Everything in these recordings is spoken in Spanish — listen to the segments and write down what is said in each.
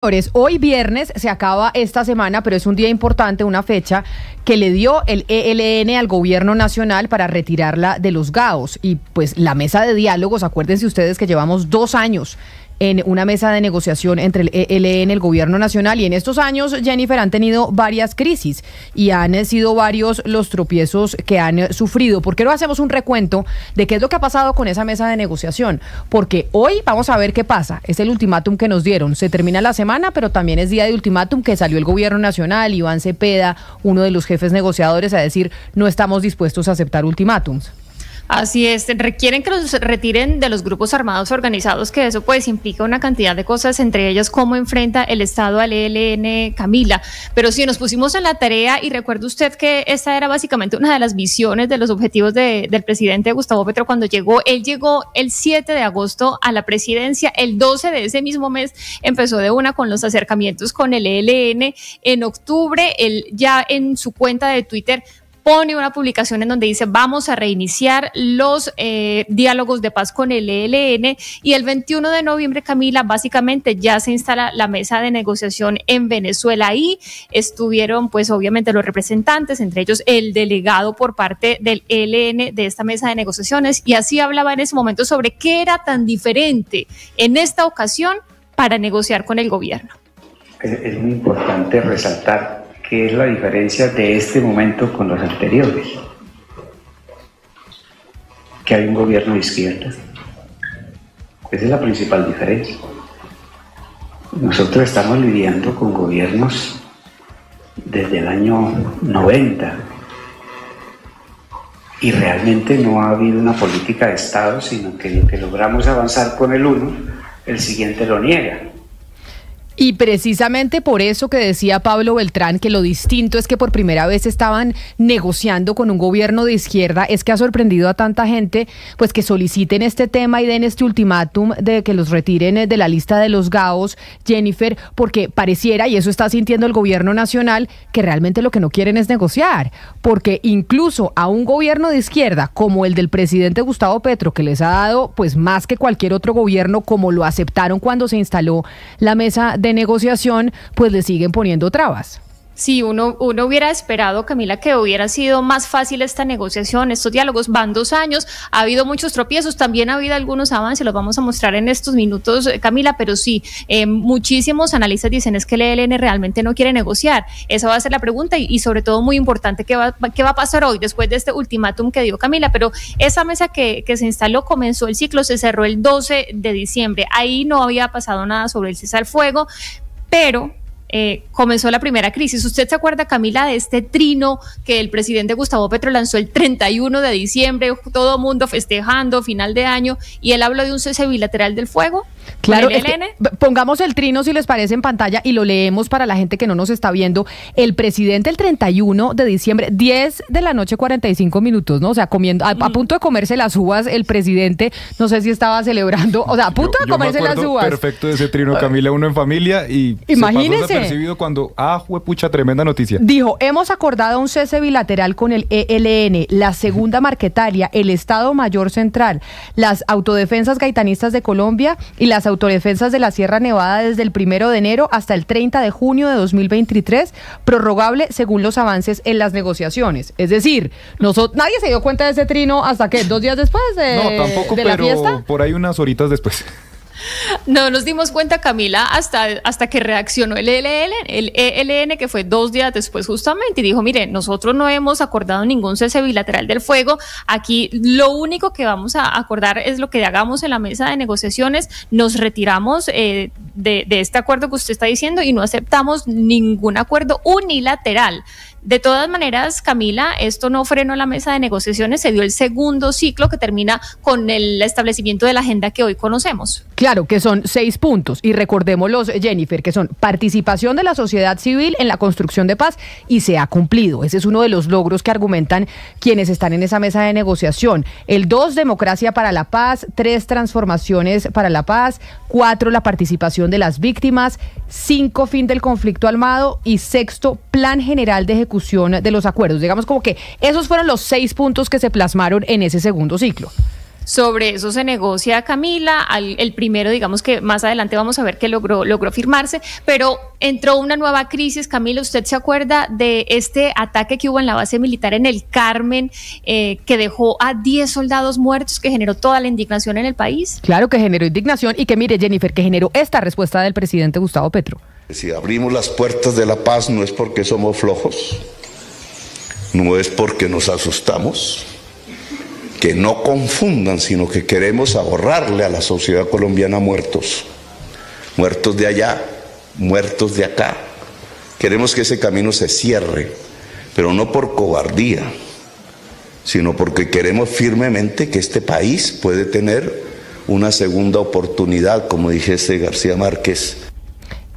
Señores, hoy viernes se acaba esta semana, pero es un día importante, una fecha que le dio el ELN al gobierno nacional para retirarla de los GAOs. Y pues la mesa de diálogos, acuérdense ustedes que llevamos 2 años en una mesa de negociación entre el ELN, el gobierno nacional, y en estos años, Jennifer, han tenido varias crisis y han sido varios los tropiezos que han sufrido. ¿Por qué no hacemos un recuento de qué es lo que ha pasado con esa mesa de negociación? Porque hoy vamos a ver qué pasa. Es el ultimátum que nos dieron. Se termina la semana, pero también es día de ultimátum que salió el gobierno nacional, Iván Cepeda, uno de los jefes negociadores, a decir: no estamos dispuestos a aceptar ultimátums. Así es, requieren que los retiren de los grupos armados organizados, que eso pues implica una cantidad de cosas, entre ellas cómo enfrenta el Estado al ELN, Camila. Pero sí, nos pusimos en la tarea y recuerde usted que esta era básicamente una de las visiones, de los objetivos del presidente Gustavo Petro cuando llegó. Él llegó el 7 de agosto a la presidencia, el 12 de ese mismo mes empezó de una con los acercamientos con el ELN. En octubre, él ya en su cuenta de Twitter pone una publicación en donde dice: vamos a reiniciar los diálogos de paz con el ELN, y el 21 de noviembre, Camila, básicamente ya se instala la mesa de negociación en Venezuela. Ahí estuvieron pues obviamente los representantes, entre ellos el delegado por parte del ELN de esta mesa de negociaciones, y así hablaba en ese momento sobre qué era tan diferente en esta ocasión para negociar con el gobierno. Es muy importante resaltar qué es la diferencia de este momento con los anteriores. Que hay un gobierno de izquierda. Esa es la principal diferencia. Nosotros estamos lidiando con gobiernos desde el año 90 y realmente no ha habido una política de Estado, sino que lo que logramos avanzar con el uno, el siguiente lo niega. Y precisamente por eso que decía Pablo Beltrán, que lo distinto es que por primera vez estaban negociando con un gobierno de izquierda, es que ha sorprendido a tanta gente pues que soliciten este tema y den este ultimátum de que los retiren de la lista de los GAOs, Jennifer, porque pareciera, y eso está sintiendo el gobierno nacional, que realmente lo que no quieren es negociar, porque incluso a un gobierno de izquierda como el del presidente Gustavo Petro, que les ha dado pues más que cualquier otro gobierno, como lo aceptaron cuando se instaló la mesa de negociación, pues le siguen poniendo trabas. Sí, uno hubiera esperado, Camila, que hubiera sido más fácil esta negociación, estos diálogos. Van 2 años, ha habido muchos tropiezos, también ha habido algunos avances, los vamos a mostrar en estos minutos, Camila, pero sí, muchísimos analistas dicen es que el ELN realmente no quiere negociar. Esa va a ser la pregunta y sobre todo muy importante, ¿qué va a pasar hoy después de este ultimátum que dio Camila? Pero esa mesa que se instaló, comenzó el ciclo, se cerró el 12 de diciembre, ahí no había pasado nada sobre el cese al fuego, pero comenzó la primera crisis. ¿Usted se acuerda, Camila, de este trino que el presidente Gustavo Petro lanzó el 31 de diciembre, todo mundo festejando, final de año, y él habló de un cese bilateral del fuego? Claro, es que, pongamos el trino si les parece en pantalla y lo leemos para la gente que no nos está viendo. El presidente el 31 de diciembre, 10 de la noche, 45 minutos, ¿no? O sea, comiendo, a punto de comerse las uvas, el presidente, no sé si estaba celebrando, o sea, a punto de comerse las uvas. Perfecto de ese trino, Camila, uno en familia, y imagínese, se pasó desapercibido cuando, juepucha, tremenda noticia. Dijo: hemos acordado un cese bilateral con el ELN, la Segunda Marquetalia, el Estado Mayor Central, las Autodefensas Gaitanistas de Colombia y las Autodefensas de la Sierra Nevada desde el 1 de enero hasta el 30 de junio de 2023, prorrogable según los avances en las negociaciones. Es decir, nadie se dio cuenta de ese trino hasta que 2 días después de la fiesta. Por ahí unas horitas después. No nos dimos cuenta, Camila, hasta que reaccionó el ELN, que fue 2 días después justamente, y dijo: mire, nosotros no hemos acordado ningún cese bilateral del fuego, aquí lo único que vamos a acordar es lo que hagamos en la mesa de negociaciones, nos retiramos de este acuerdo que usted está diciendo y no aceptamos ningún acuerdo unilateral. De todas maneras, Camila, esto no frenó la mesa de negociaciones, se dio el segundo ciclo que termina con el establecimiento de la agenda que hoy conocemos. Claro, que son 6 puntos, y recordémoslos, Jennifer, que son participación de la sociedad civil en la construcción de paz, y se ha cumplido. Ese es uno de los logros que argumentan quienes están en esa mesa de negociación. El 2, democracia para la paz; 3, transformaciones para la paz; 4, la participación de las víctimas; 5, fin del conflicto armado; y 6, plan general de ejecución de los acuerdos. Digamos como que esos fueron los 6 puntos que se plasmaron en ese segundo ciclo. Sobre eso se negocia, Camila. El primero, digamos que más adelante vamos a ver que logró firmarse, pero entró una nueva crisis. Camila, ¿usted se acuerda de este ataque que hubo en la base militar en el Carmen, que dejó a 10 soldados muertos, que generó toda la indignación en el país? Claro que generó indignación y que mire, Jennifer, que generó esta respuesta del presidente Gustavo Petro. Si abrimos las puertas de la paz no es porque somos flojos, no es porque nos asustamos, que no confundan, sino que queremos ahorrarle a la sociedad colombiana muertos de allá, muertos de acá. Queremos que ese camino se cierre, pero no por cobardía, sino porque queremos firmemente que este país puede tener una segunda oportunidad, como dijese García Márquez.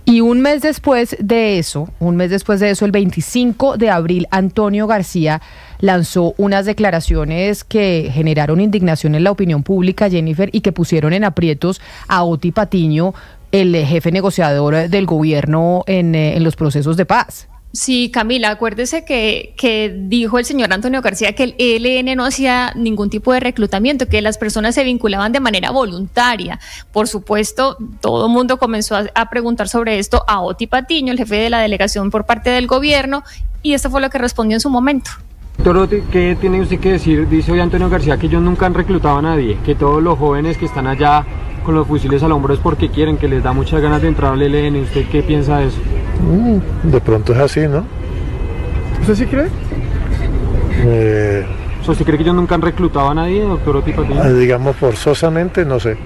Y un mes después de eso, el 25 de abril, Antonio García lanzó unas declaraciones que generaron indignación en la opinión pública, Jennifer, y que pusieron en aprietos a Oti Patiño, el jefe negociador del gobierno en los procesos de paz. Sí, Camila, acuérdese que dijo el señor Antonio García que el ELN no hacía ningún tipo de reclutamiento, que las personas se vinculaban de manera voluntaria. Por supuesto, todo el mundo comenzó a preguntar sobre esto a Oti Patiño, el jefe de la delegación por parte del gobierno, y esto fue lo que respondió en su momento. Doctor Oti, ¿qué tiene usted que decir? Dice hoy Antonio García que ellos nunca han reclutado a nadie, que todos los jóvenes que están allá con los fusiles al hombro es porque quieren, que les da muchas ganas de entrar al ELN. ¿Usted qué piensa de eso? De pronto es así, ¿no? ¿Usted sí cree? ¿Usted cree que ellos nunca han reclutado a nadie, doctor Oti Patiño? Digamos forzosamente, no sé.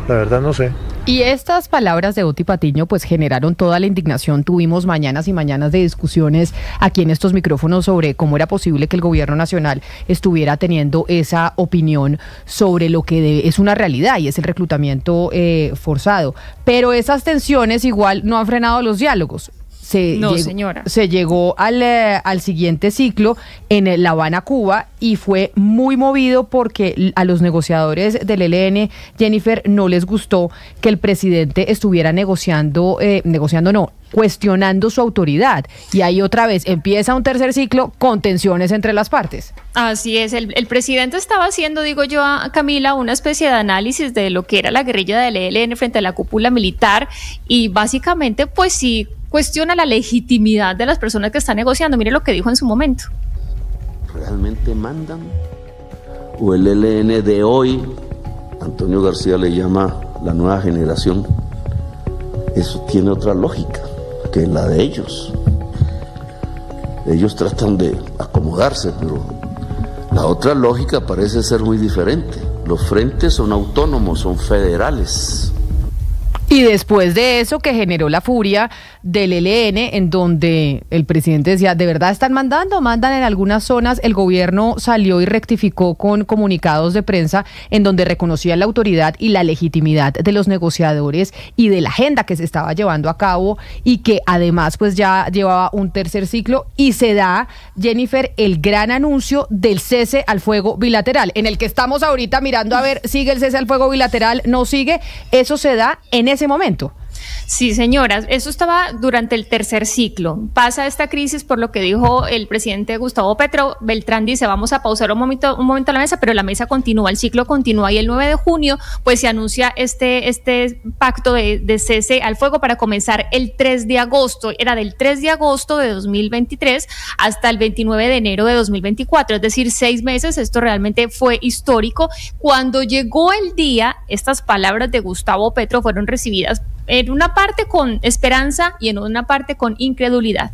La verdad no sé. Y estas palabras de Oti Patiño pues generaron toda la indignación. Tuvimos mañanas y mañanas de discusiones aquí en estos micrófonos sobre cómo era posible que el gobierno nacional estuviera teniendo esa opinión sobre lo que es una realidad y es el reclutamiento forzado. Pero esas tensiones igual no han frenado los diálogos. Se llegó al siguiente ciclo en La Habana, Cuba, y fue muy movido porque a los negociadores del ELN, Jennifer, no les gustó que el presidente estuviera cuestionando su autoridad. Y ahí otra vez empieza un tercer ciclo con tensiones entre las partes. Así es, el presidente estaba haciendo, digo yo, a Camila, una especie de análisis de lo que era la guerrilla del ELN frente a la cúpula militar, y básicamente pues sí cuestiona la legitimidad de las personas que están negociando. Mire lo que dijo en su momento. ¿Realmente mandan? ¿O el ELN de hoy, Antonio García le llama la nueva generación? Eso tiene otra lógica que la de ellos. Ellos tratan de acomodarse, pero la otra lógica parece ser muy diferente. Los frentes son autónomos, son federales. Y después de eso, que generó la furia del ELN, en donde el presidente decía, ¿de verdad están mandando? Mandan en algunas zonas. El gobierno salió y rectificó con comunicados de prensa en donde reconocía la autoridad y la legitimidad de los negociadores y de la agenda que se estaba llevando a cabo, y que además pues ya llevaba un tercer ciclo, y se da, Jennifer, el gran anuncio del cese al fuego bilateral, en el que estamos ahorita mirando a ver, ¿sigue el cese al fuego bilateral? ¿No sigue? Eso se da en ese momento. Sí, señoras, eso estaba durante el tercer ciclo. Pasa esta crisis por lo que dijo el presidente Gustavo Petro. Beltrán dice, vamos a pausar un momento la mesa, pero la mesa continúa, el ciclo continúa, y el 9 de junio pues se anuncia este pacto de cese al fuego para comenzar el 3 de agosto. Era del 3 de agosto de 2023 hasta el 29 de enero de 2024, es decir, 6 meses. Esto realmente fue histórico. Cuando llegó el día, estas palabras de Gustavo Petro fueron recibidas en una parte con esperanza y en una parte con incredulidad.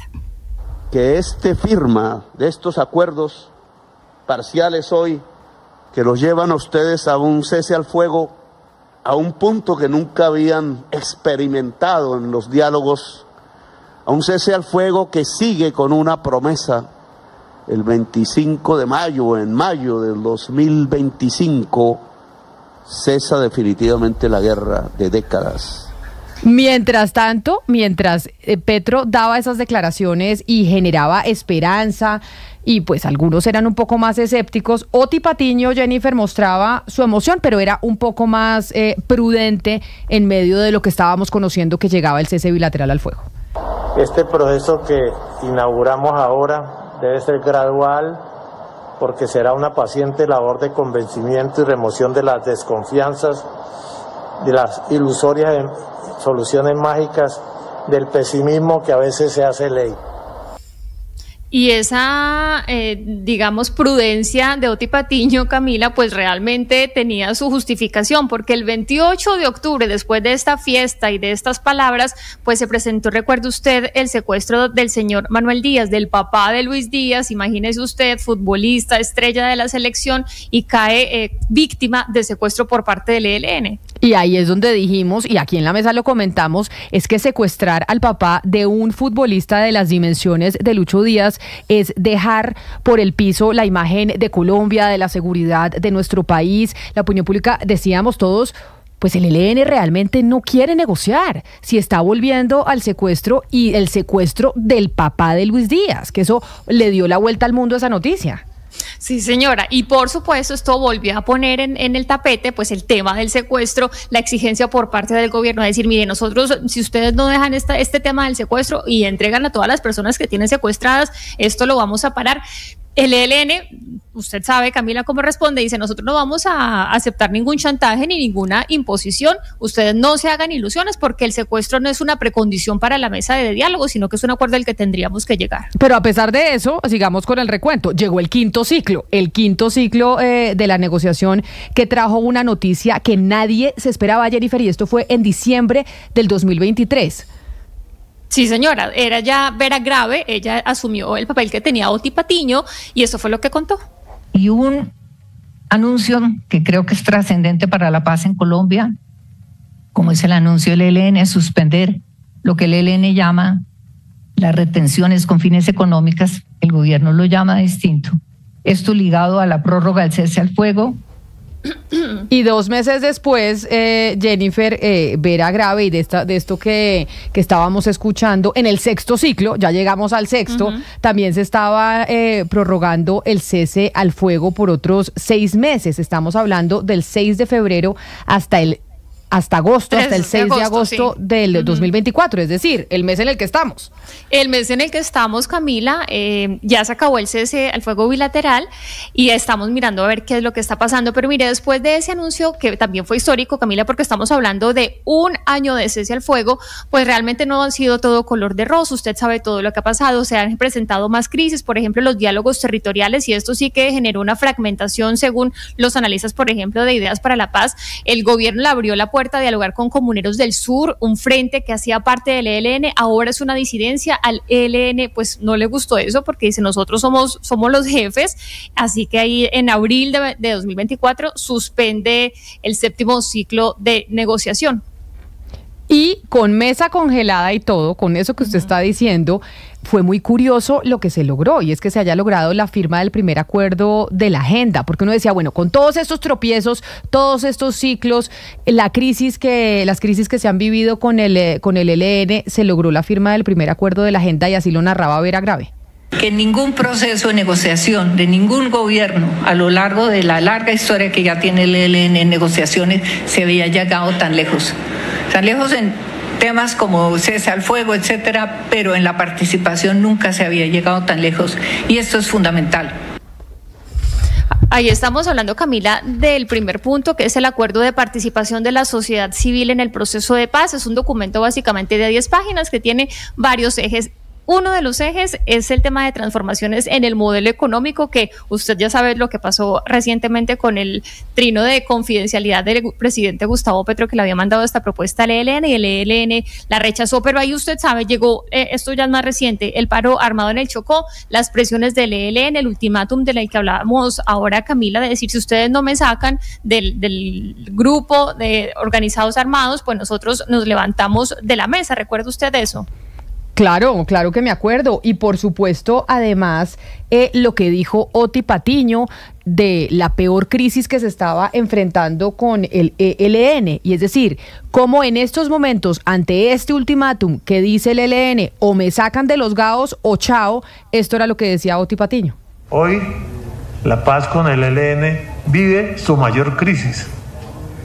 Que este firma de estos acuerdos parciales hoy, que los llevan a ustedes a un cese al fuego, a un punto que nunca habían experimentado en los diálogos, a un cese al fuego que sigue con una promesa. El 25 de mayo, en mayo del 2025, cesa definitivamente la guerra de décadas. Mientras tanto, mientras Petro daba esas declaraciones y generaba esperanza, y pues algunos eran un poco más escépticos, Oti Patiño, Jennifer, mostraba su emoción, pero era un poco más prudente en medio de lo que estábamos conociendo, que llegaba el cese bilateral al fuego. Este proceso que inauguramos ahora debe ser gradual, porque será una paciente labor de convencimiento y remoción de las desconfianzas, de las ilusorias soluciones mágicas, del pesimismo que a veces se hace ley. Y esa, digamos, prudencia de Oti Patiño, Camila, pues realmente tenía su justificación, porque el 28 de octubre, después de esta fiesta y de estas palabras, pues se presentó, recuerde usted, el secuestro del señor Manuel Díaz, del papá de Luis Díaz, imagínese usted, futbolista, estrella de la selección, y cae víctima de secuestro por parte del ELN. Y ahí es donde dijimos, y aquí en la mesa lo comentamos, es que secuestrar al papá de un futbolista de las dimensiones de Lucho Díaz es dejar por el piso la imagen de Colombia, de la seguridad de nuestro país. La opinión pública, decíamos todos, pues el ELN realmente no quiere negociar si está volviendo al secuestro y el secuestro del papá de Luis Díaz, que eso le dio la vuelta al mundo esa noticia. Sí, señora, y por supuesto esto volvió a poner en el tapete pues el tema del secuestro, la exigencia por parte del gobierno, de decir, mire, nosotros, si ustedes no dejan este tema del secuestro y entregan a todas las personas que tienen secuestradas, esto lo vamos a parar. El ELN, usted sabe, Camila, cómo responde, dice, nosotros no vamos a aceptar ningún chantaje ni ninguna imposición, ustedes no se hagan ilusiones porque el secuestro no es una precondición para la mesa de diálogo, sino que es un acuerdo al que tendríamos que llegar. Pero a pesar de eso, sigamos con el recuento, llegó el quinto ciclo de la negociación que trajo una noticia que nadie se esperaba, Jennifer, y esto fue en diciembre del 2023. Sí, señora, era ya Vera Grave, ella asumió el papel que tenía Oti Patiño y eso fue lo que contó. Y un anuncio que creo que es trascendente para la paz en Colombia, como es el anuncio del ELN, suspender lo que el ELN llama las retenciones con fines económicas, el gobierno lo llama distinto. Esto ligado a la prórroga del cese al fuego. Y 2 meses después, Jennifer, Vera Grave, y de esto que estábamos escuchando, en el sexto ciclo, ya llegamos al sexto, también se estaba prorrogando el cese al fuego por otros 6 meses. Estamos hablando del 6 de febrero hasta el agosto, hasta el 6 de agosto sí, del 2024, es decir, el mes en el que estamos. El mes en el que estamos, Camila, ya se acabó el cese al fuego bilateral y estamos mirando a ver qué es lo que está pasando, pero mire, después de ese anuncio, que también fue histórico, Camila, porque estamos hablando de 1 año de cese al fuego, pues realmente no ha sido todo color de rosa, usted sabe todo lo que ha pasado, se han presentado más crisis, por ejemplo, los diálogos territoriales, y esto sí que generó una fragmentación según los analistas, por ejemplo, de Ideas para la Paz. El gobierno le abrió la puerta a dialogar con Comuneros del Sur, un frente que hacía parte del ELN, ahora es una disidencia. Al ELN pues no le gustó eso porque dice, nosotros somos los jefes, así que ahí en abril de 2024 suspende el 7º ciclo de negociación. Y con mesa congelada y todo, con eso que usted está diciendo, fue muy curioso lo que se logró, y es que se haya logrado la firma del primer acuerdo de la agenda, porque uno decía, bueno, con todos estos tropiezos, todos estos ciclos, las crisis que se han vivido con el ELN, se logró la firma del primer acuerdo de la agenda, y así lo narraba Vera Grave. Que en ningún proceso de negociación de ningún gobierno a lo largo de la larga historia que ya tiene el ELN en negociaciones se había llegado tan lejos en temas como cese al fuego, etcétera, pero en la participación nunca se había llegado tan lejos, y esto es fundamental. Ahí estamos hablando, Camila, del primer punto, que es el acuerdo de participación de la sociedad civil en el proceso de paz. Es un documento básicamente de 10 páginas que tiene varios ejes. Uno de los ejes es el tema de transformaciones en el modelo económico, que usted ya sabe lo que pasó recientemente con el trino de confidencialidad del presidente Gustavo Petro, que le había mandado esta propuesta al ELN y el ELN la rechazó, pero ahí usted sabe, llegó, esto ya es más reciente, el paro armado en el Chocó, las presiones del ELN, el ultimátum del que hablábamos ahora, Camila, de decir, si ustedes no me sacan del grupo de organizados armados, pues nosotros nos levantamos de la mesa. ¿Recuerda usted eso? Claro que me acuerdo, y por supuesto además lo que dijo Oti Patiño de la peor crisis que se estaba enfrentando con el ELN, y es decir, como en estos momentos ante este ultimátum que dice el ELN, o me sacan de los gaos o chao, esto era lo que decía Oti Patiño. Hoy la paz con el ELN vive su mayor crisis.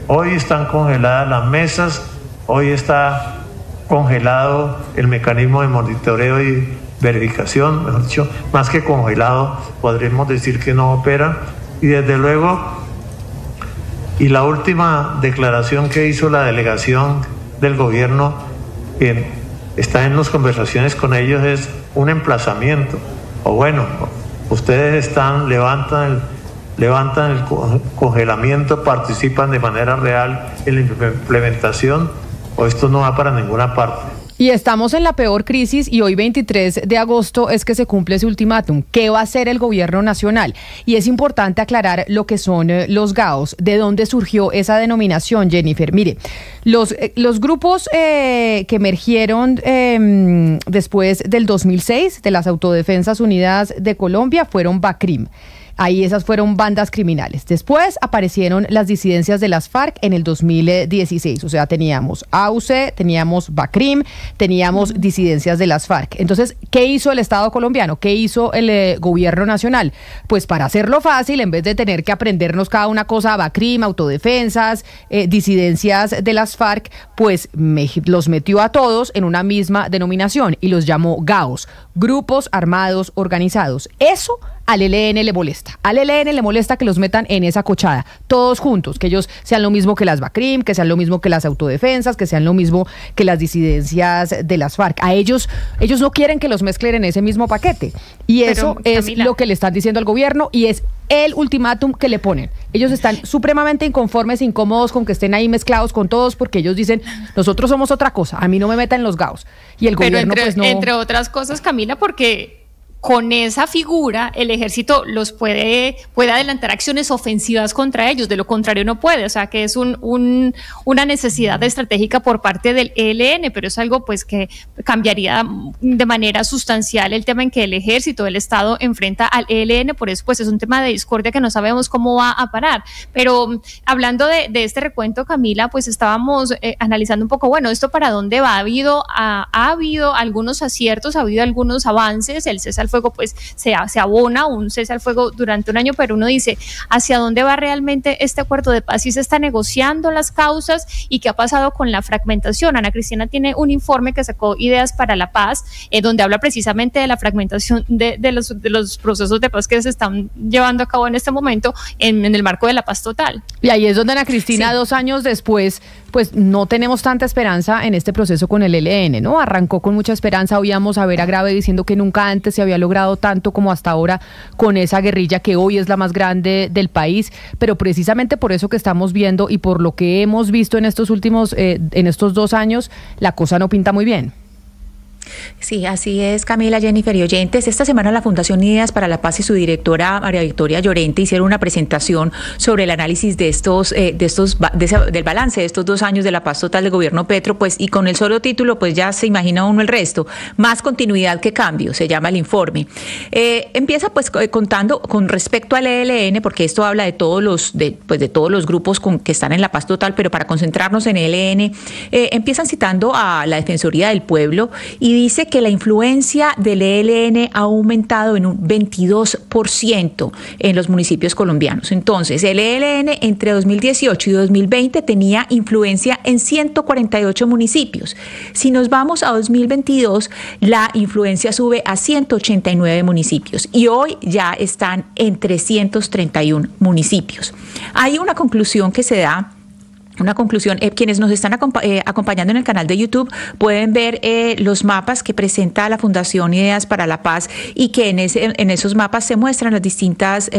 Hoy están congeladas las mesas, hoy está congelado el mecanismo de monitoreo y verificación, mejor dicho, más que congelado, podríamos decir que no opera. Y desde luego, y la última declaración que hizo la delegación del gobierno, que está en las conversaciones con ellos, es un emplazamiento, o bueno, ustedes levantan el congelamiento, participan de manera real en la implementación, o esto no va para ninguna parte. Y estamos en la peor crisis y hoy 23 de agosto es que se cumple ese ultimátum. ¿Qué va a hacer el gobierno nacional? Y es importante aclarar lo que son los GAOs. ¿De dónde surgió esa denominación, Jennifer? Mire, los grupos que emergieron después del 2006 de las Autodefensas Unidas de Colombia fueron BACRIM. Ahí esas fueron bandas criminales. Después aparecieron las disidencias de las FARC en el 2016. O sea, teníamos AUC, teníamos BACRIM, teníamos disidencias de las FARC. Entonces, ¿qué hizo el Estado colombiano? ¿Qué hizo el gobierno nacional? Pues para hacerlo fácil, en vez de tener que aprendernos cada una cosa, BACRIM, autodefensas, disidencias de las FARC, pues los metió a todos en una misma denominación y los llamó GAOs, Grupos Armados Organizados. Eso al ELN le molesta. Al ELN le molesta que los metan en esa cochada, todos juntos, que ellos sean lo mismo que las BACRIM, que sean lo mismo que las autodefensas, que sean lo mismo que las disidencias de las FARC. A ellos no quieren que los mezclen en ese mismo paquete. Y eso es lo que le están diciendo al gobierno y es el ultimátum que le ponen. Ellos están supremamente inconformes, incómodos con que estén ahí mezclados con todos porque ellos diden, nosotros somos otra cosa, a mí no me metan en los GAOs. Y el gobierno pues no. Entre otras cosas, Camila, porque con esa figura el ejército los puede adelantar acciones ofensivas contra ellos, de lo contrario no puede, o sea que es una necesidad estratégica por parte del ELN, pero es algo pues que cambiaría de manera sustancial el tema en que el ejército, el Estado enfrenta al ELN, por eso pues es un tema de discordia que no sabemos cómo va a parar. Pero hablando de este recuento, Camila, pues estábamos analizando un poco, bueno, esto para dónde va, ha habido algunos aciertos, ha habido algunos avances, el cese al fuego pues se abona un cese al fuego durante un año, pero uno dice, ¿hacia dónde va realmente este acuerdo de paz? ¿Y se está negociando las causas? ¿Y qué ha pasado con la fragmentación? Ana Cristina tiene un informe que sacó Ideas para la Paz, donde habla precisamente de la fragmentación de los procesos de paz que se están llevando a cabo en este momento en el marco de la paz total. Y ahí es donde Ana Cristina, 2 años después, pues no tenemos tanta esperanza en este proceso con el ELN, ¿no? Arrancó con mucha esperanza, oíamos a Vera Grave diciendo que nunca antes se había logrado tanto como hasta ahora con esa guerrilla que hoy es la más grande del país, pero precisamente por eso que estamos viendo y por lo que hemos visto en estos últimos, en estos 2 años, la cosa no pinta muy bien. Sí, así es, Camila, Jennifer y oyentes. Esta semana la Fundación Ideas para la Paz y su directora María Victoria Llorente hicieron una presentación sobre el análisis del balance de estos 2 años de la paz total del gobierno Petro, pues, y con el solo título, pues ya se imagina uno el resto. Más continuidad que cambio, se llama el informe. Empieza pues contando con respecto al ELN, porque esto habla de todos los grupos que están en la paz total, pero para concentrarnos en el ELN, empiezan citando a la Defensoría del Pueblo y dice que la influencia del ELN ha aumentado en un 22% en los municipios colombianos. Entonces, el ELN entre 2018 y 2020 tenía influencia en 148 municipios. Si nos vamos a 2022, la influencia sube a 189 municipios y hoy ya están en 331 municipios. Hay una conclusión que se da. Quienes nos están acompañando en el canal de YouTube pueden ver los mapas que presenta la Fundación Ideas para la Paz y que en esos mapas se muestran las distintas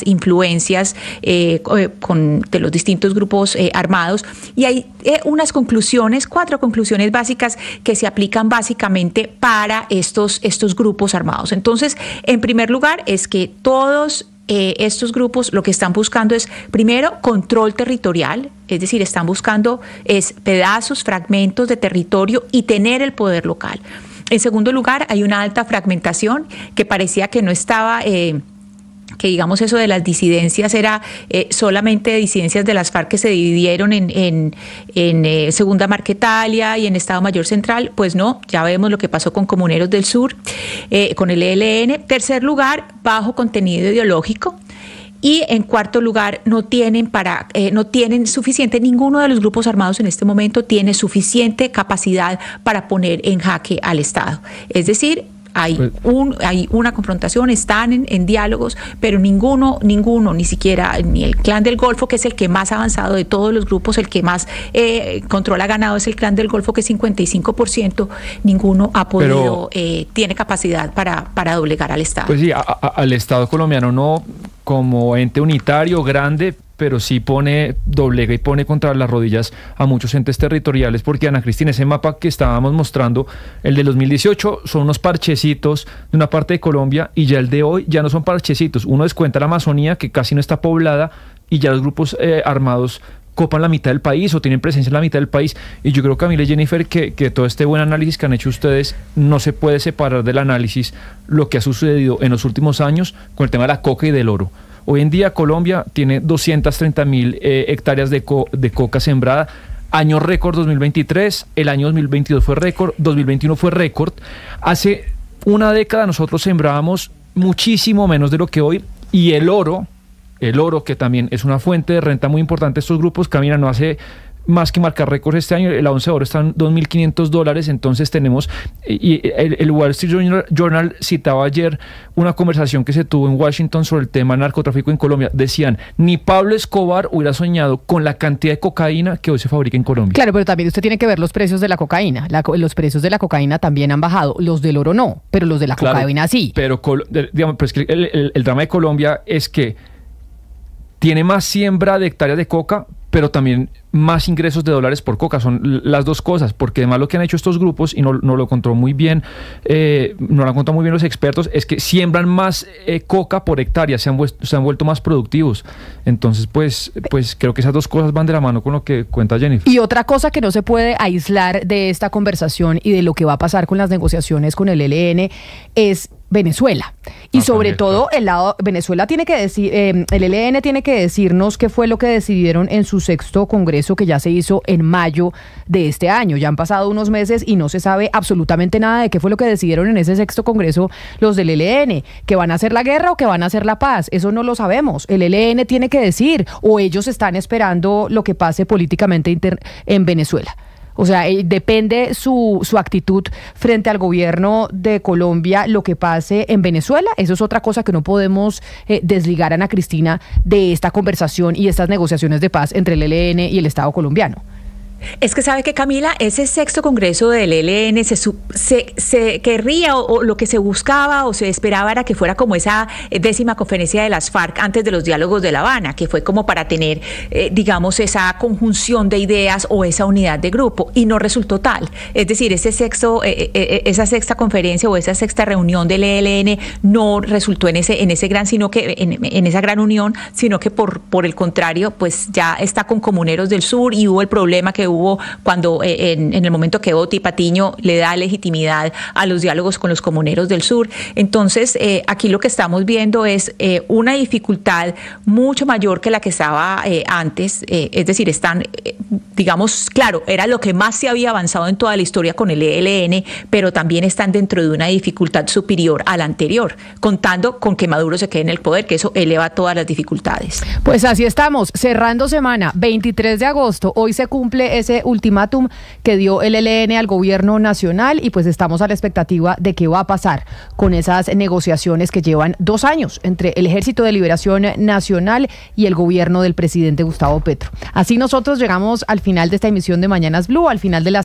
influencias de los distintos grupos armados y hay unas conclusiones, 4 conclusiones básicas que se aplican básicamente para estos grupos armados. Entonces, en primer lugar, es que todos estos grupos lo que están buscando es, primero, control territorial, es decir, están buscando pedazos, fragmentos de territorio y tener el poder local. En segundo lugar, hay una alta fragmentación que parecía que no estaba... que digamos eso de las disidencias era solamente disidencias de las FARC que se dividieron en Segunda Marquetalia y en Estado Mayor Central, pues no, ya vemos lo que pasó con Comuneros del Sur, con el ELN. Tercer lugar, bajo contenido ideológico. Y en cuarto lugar, no tienen suficiente, ninguno de los grupos armados en este momento tiene suficiente capacidad para poner en jaque al Estado. Es decir, hay una confrontación, están en diálogos, pero ninguno, ni siquiera, ni el Clan del Golfo, que es el que más avanzado de todos los grupos, el que más control ha ganado es el Clan del Golfo, que es 55%, ninguno ha podido, tiene capacidad para doblegar al Estado. Pues sí, al Estado colombiano no como ente unitario, grande, pero sí doblega y pone contra las rodillas a muchos entes territoriales, porque Ana Cristina, ese mapa que estábamos mostrando, el de 2018 son unos parchecitos de una parte de Colombia, y ya el de hoy ya no son parchecitos. Uno descuenta la Amazonía, que casi no está poblada, y ya los grupos armados copan la mitad del país o tienen presencia en la mitad del país. Y yo creo, Camila y Jennifer, que todo este buen análisis que han hecho ustedes no se puede separar del análisis lo que ha sucedido en los últimos años con el tema de la coca y del oro. Hoy en día Colombia tiene 230.000 hectáreas de coca sembrada. Año récord 2023, el año 2022 fue récord, 2021 fue récord. Hace una década nosotros sembrábamos muchísimo menos de lo que hoy, y el oro, que también es una fuente de renta muy importante de estos grupos, Camila, no hace más que marcar récords este año. La onza de oro está en $2.500, entonces tenemos, y el Wall Street Journal citaba ayer una conversación que se tuvo en Washington sobre el tema narcotráfico en Colombia. Decían, ni Pablo Escobar hubiera soñado con la cantidad de cocaína que hoy se fabrica en Colombia. Claro, pero también usted tiene que ver los precios de la cocaína. Los precios de la cocaína también han bajado, los del oro no, pero los de la cocaína sí. Pero digamos, pues el drama de Colombia es que tiene más siembra de hectáreas de coca, pero también más ingresos de dólares por coca. Son las dos cosas, porque además lo que han hecho estos grupos, y no lo contó muy bien, no lo han contado muy bien los expertos, es que siembran más coca por hectárea, se han vuelto más productivos. Entonces, pues creo que esas dos cosas van de la mano con lo que cuenta Jennifer. Y otra cosa que no se puede aislar de esta conversación y de lo que va a pasar con las negociaciones con el ELN es Venezuela. Y sobre todo el lado Venezuela tiene que decir, el ELN tiene que decirnos qué fue lo que decidieron en su 6º congreso, que ya se hizo en mayo de este año. Ya han pasado unos meses y no se sabe absolutamente nada de qué fue lo que decidieron en ese 6º congreso los del ELN, que van a hacer la guerra o que van a hacer la paz. Eso no lo sabemos. El ELN tiene que decir, o ellos están esperando lo que pase políticamente en Venezuela. O sea, depende su actitud frente al gobierno de Colombia, lo que pase en Venezuela. Eso es otra cosa que no podemos desligar, Ana Cristina, de esta conversación y estas negociaciones de paz entre el ELN y el Estado colombiano. Es que sabe que, Camila, ese 6º congreso del ELN se querría, o lo que se buscaba o se esperaba era que fuera como esa 10ª conferencia de las FARC antes de los diálogos de La Habana, que fue como para tener, digamos, esa conjunción de ideas o esa unidad de grupo, y no resultó tal. Es decir, esa 6ª conferencia o esa 6ª reunión del ELN no resultó en ese gran, sino que en esa gran unión, sino que por el contrario, pues ya está con comuneros del sur, y hubo el problema que hubo cuando en el momento que Oti Patiño le da legitimidad a los diálogos con los comuneros del sur. Entonces, aquí lo que estamos viendo es una dificultad mucho mayor que la que estaba antes, es decir, están, digamos, claro, era lo que más se había avanzado en toda la historia con el ELN, pero también están dentro de una dificultad superior a la anterior, contando con que Maduro se quede en el poder, que eso eleva todas las dificultades. Pues así estamos, cerrando semana, 23 de agosto, hoy se cumple ese ultimátum que dio el ELN al gobierno nacional, y pues estamos a la expectativa de qué va a pasar con esas negociaciones que llevan 2 años entre el Ejército de Liberación Nacional y el gobierno del presidente Gustavo Petro. Así nosotros llegamos al final de esta emisión de Mañanas Blue, al final de la